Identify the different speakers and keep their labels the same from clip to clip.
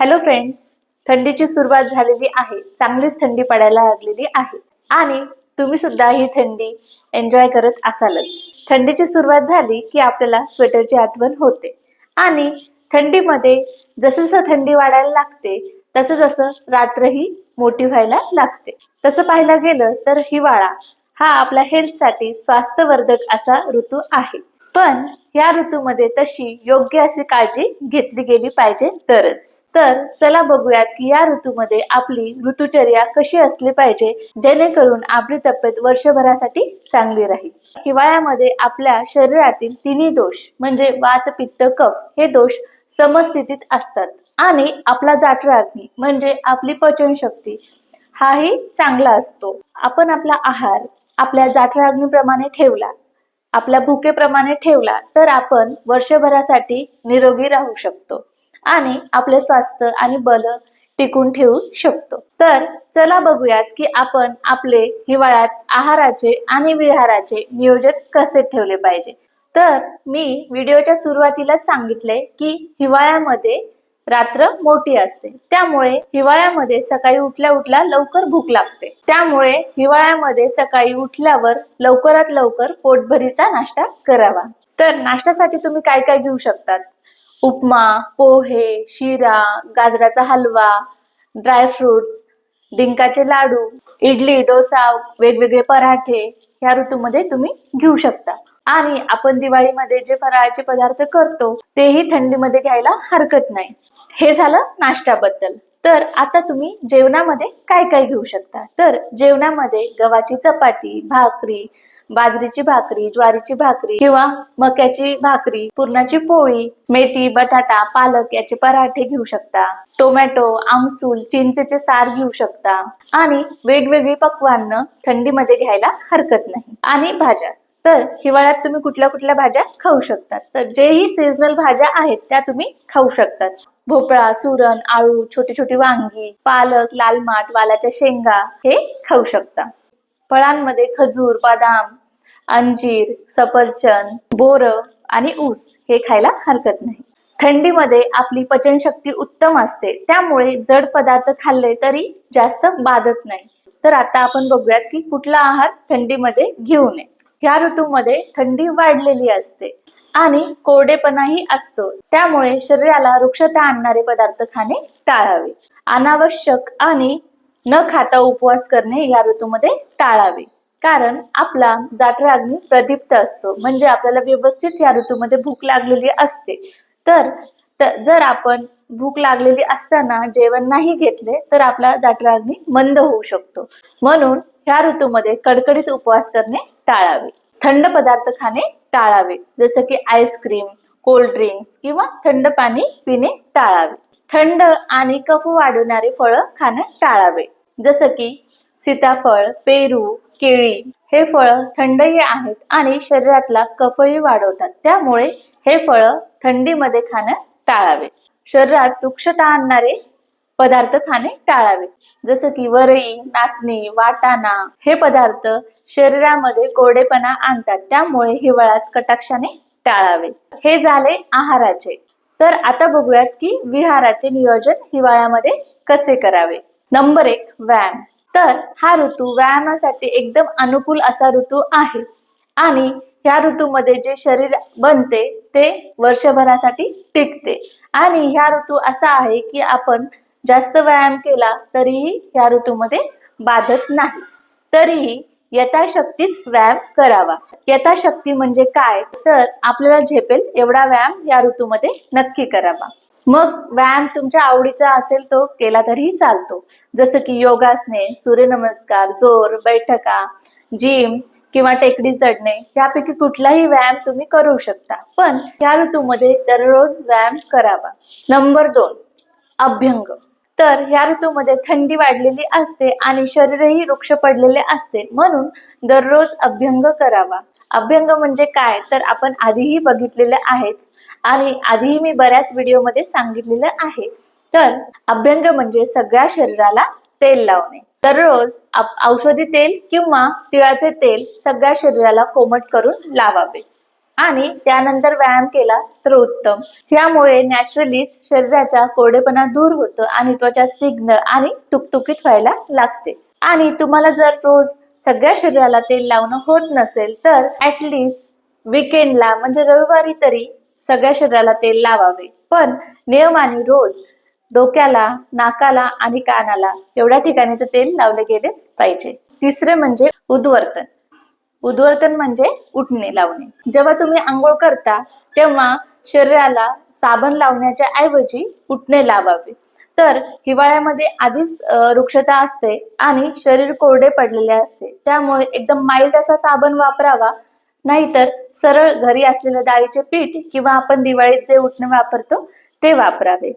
Speaker 1: Hello friends, थंडीची सुरुवात झालेली आहे. चांगलीच थंडी पडायला लागलेली आहे आणि तुम्ही सुद्धा ही थंडी एन्जॉय करत असालच. थंडीची सुरुवात झाली की आपल्याला स्वेटरची आठवण होते आणि थंडीमध्ये जसं थंडी वाढायला लागते तसं जसं रात्रही मोठी व्हायला लागते. तसं पाहायला गेलं तर हिवाळा हा आपल्या हेल्थसाठी स्वास्थ्यवर्धक असा ऋतू आहे. पण या ऋतूमध्ये तशी योग्य अशी काळजी घेतली गेली पाहिजे तरच. तर चला बघूयात की या ऋतूमध्ये आपली ऋतुचर्या कशी असली पाहिजे जेणेकरून आपली तब्येत वर्षभरासाठी चांगली राहील. हिवाळ्यामध्ये आपल्या शरीरातील तिन्ही दोष म्हणजे वात, पित्त, कफ हे दोष समस्थितीत असतात आणि आपला जाठराग्नी म्हणजे आपली पचनशक्ती हाही चांगला असतो. आपण आपला आहार आपल्या जाठराग्नीप्रमाणे ठेवला, आपल्या भुकेप्रमाणे ठेवला तर आपण वर्षभरासाठी निरोगी राहू शकतो आणि आपले स्वास्थ्य आणि बल टिकून ठेवू शकतो. तर चला बघूयात की आपण आपले हिवाळ्यात आहाराचे आणि विहाराचे नियोजन कसे ठेवले पाहिजे. तर मी व्हिडिओच्या सुरुवातीला सांगितले की हिवाळ्यामध्ये रात्र मोठी असते, त्यामुळे हिवाळ्यामध्ये सकाळी उठल्या उठल्या लवकर भूक लागते. त्यामुळे हिवाळ्यामध्ये सकाळी उठल्यावर लवकरात लवकर पोटभरीचा नाश्ता करावा. तर नाश्त्यासाठी तुम्ही काय काय घेऊ शकतात? उपमा, पोहे, शिरा, गाजराचा हलवा, ड्रायफ्रुट्स, डिंकाचे लाडू, इडली, डोसा, वेगवेगळे पराठे या ऋतूमध्ये तुम्ही घेऊ शकता. आणि आपण दिवाळीमध्ये जे फराळाचे पदार्थ करतो तेही थंडीमध्ये घ्यायला हरकत नाही. हे झालं नाश्त्याबद्दल. तर आता तुम्ही जेवणामध्ये काय काय घेऊ शकता? तर जेवणामध्ये गव्हाची चपाती, भाकरी, बाजरीची भाकरी, ज्वारीची भाकरी किंवा मक्याची भाकरी, पुरणाची पोळी, मेथी, बटाटा, पालक याचे पराठे घेऊ शकता. टोमॅटो, आमसूल, चिंचेचे सार घेऊ शकता आणि वेगवेगळी पक्वान्न थंडीमध्ये घ्यायला हरकत नाही. आणि भाज्या, तर हिवाळ्यात तुम्ही कुठल्या कुठल्या भाज्या खाऊ शकतात? तर जेही सीझनल भाज्या आहेत त्या तुम्ही खाऊ शकतात. भोपळा, सुरण, आळू, छोटी छोटी वांगी, पालक, लाल माठ, वालाच्या शेंगा हे खाऊ शकता. फळांमध्ये खजूर, बदाम, अंजीर, सफरचंद, बोर आणि ऊस हे खायला हरकत नाही. थंडीमध्ये आपली पचनशक्ती उत्तम असते, त्यामुळे जड पदार्थ खाल्ले तरी जास्त बाधत नाही. तर आता आपण बघूयात की कुठला आहार थंडीमध्ये घेऊ नये. या ऋतूमध्ये थंडी वाढलेली असते आणि कोरडेपणाही असतो, त्यामुळे शरीराला रुक्षता आणणारे पदार्थ खाणे टाळावे. अनावश्यक आणि न खाता उपवास करणे या ऋतूमध्ये टाळावे, कारण आपला जाठराग्नी प्रदीप्त असतो, म्हणजे आपल्याला व्यवस्थित या ऋतूमध्ये भूक लागलेली असते. तर जर आपण भूक लागलेली असताना जेवण नाही घेतले तर आपला जाठराग्नी मंद होऊ शकतो. म्हणून ह्या ऋतूमध्ये कडकडीत उपवास करणे टाळावे. थंड पदार्थ खाणे टाळावे, जसं की आईस्क्रीम, कोल्ड ड्रिंक्स किंवा थंड पाणी पिणे टाळावे. थंड आणि कफ वाढवणारे फळं खाणं टाळावे, जसं की सीताफळ, पेरू, केळी हे फळं थंडही आहेत आणि शरीरातला कफही वाढवतात, त्यामुळे हे फळं थंडीमध्ये खाणं टाळावे. शरीरात रुक्षता आणणारे पदार्थ खाणे टाळावे, जसं की वरई, नाचणी, वाटाणा हे पदार्थ शरीरामध्ये कोरडेपणा आणतात, त्यामुळे हिवाळ्यात कटाक्षाने टाळावे. हे झाले आहाराचे. तर आता बघूयात की विहाराचे नियोजन हिवाळ्यामध्ये कसे करावे. नंबर 1, व्यायाम. तर हा ऋतू व्यायामासाठी एकदम अनुकूल असा ऋतू आहे आणि ह्या ऋतूमध्ये जे शरीर बनते ते वर्षभरासाठी टिकते. आणि ह्या ऋतू असा आहे की आपण जास्त व्यायाम केला तरीही या ऋतूमध्ये बाधत नाही. तरीही यथाशक्तीच व्यायाम करावा. यथाशक्ती म्हणजे काय? तर आपल्याला झेपेल एवढा व्यायाम या ऋतूमध्ये नक्की करावा. मग व्यायाम तुमच्या आवडीचा असेल तो केला तरीही चालतो, जसं की योगासने, सूर्यनमस्कार, जोर, बैठका, जिम किंवा टेकडी चढणे यापैकी कुठलाही व्यायाम तुम्ही करू शकता, पण या ऋतूमध्ये दररोज व्यायाम करावा. नंबर 2, अभ्यंग. तर या ऋतूमध्ये थंडी वाढलेली असते आणि शरीरही रुक्ष पडलेले असते, म्हणून दररोज अभ्यंग करावा. अभ्यंग म्हणजे काय? तर आपण आधीही बघितलेले आहेच आणि आधीही मी बऱ्याच व्हिडिओमध्ये सांगितलेलं आहे. तर अभ्यंग म्हणजे सगळ्या शरीराला तेल लावणे. दररोज औषधी तेल किंवा तिळाचे तेल सगळ्या शरीराला कोमट करून लावावे. आणि त्यानंतर व्यायाम केला तर उत्तम. यामुळे नॅचरली शरीराचा कोरडेपणा दूर होतो आणि त्वचा स्निग्ध आणि तुकतुकीत व्हायला लागते. आणि तुम्हाला जर रोज सगळ्या शरीराला तेल लावणं होत नसेल तर ऍटलिस्ट वीकेंडला म्हणजे रविवारी तरी सगळ्या शरीराला तेल लावावे. पण नियमाने रोज डोक्याला, नाकाला आणि कानाला एवढ्या ठिकाणी तर तेल लावले गेलेच पाहिजे. तिसरे म्हणजे उद्वर्तन. उद्वर्तन म्हणजे उठणे लावणे. जेव्हा तुम्ही आंघोळ करता तेव्हा शरीराला साबण लावण्याच्या ऐवजी उठणे लावावे. तर हिवाळ्यामध्ये आधीच रुक्षता असते आणि शरीर कोरडे पडलेले असते, त्यामुळे एकदम माइल्ड असा साबण वापरावा. नाहीतर सरळ घरी असलेलं डाळीचे पीठ किंवा आपण दिवाळीत जे उठणे वापरतो ते वापरावे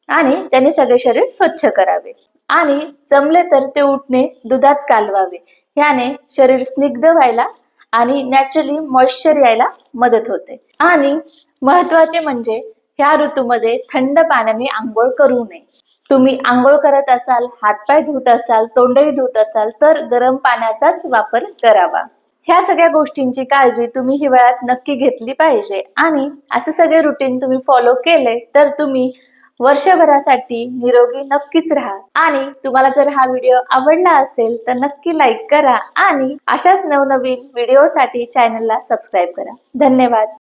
Speaker 1: आणि त्याने सगळे शरीर स्वच्छ करावे. आणि जमले तर ते उठणे दुधात कालवावे. याने शरीर स्निग्ध व्हायला आणि नॅचरली मॉइश्चर यायला मदत होते. आणि महत्वाचे म्हणजे ह्या ऋतूमध्ये थंड पाण्याने आंघोळ करू नये. तुम्ही आंघोळ करत असाल, हातपाय धुत असाल, तोंडही धुत असाल तर गरम पाण्याचाच वापर करावा. ह्या सगळ्या गोष्टींची काळजी तुम्ही हिवाळ्यात नक्की घेतली पाहिजे. आणि असे सगळे रुटीन तुम्ही फॉलो केले तर तुम्ही वर्षभरासाठी निरोगी नक्कीच राहा. आणि तुम्हाला जर हा व्हिडिओ आवडला असेल तर नक्की लाईक करा आणि अशाच नवनवीन व्हिडिओसाठी चॅनलला सबस्क्राईब करा. धन्यवाद.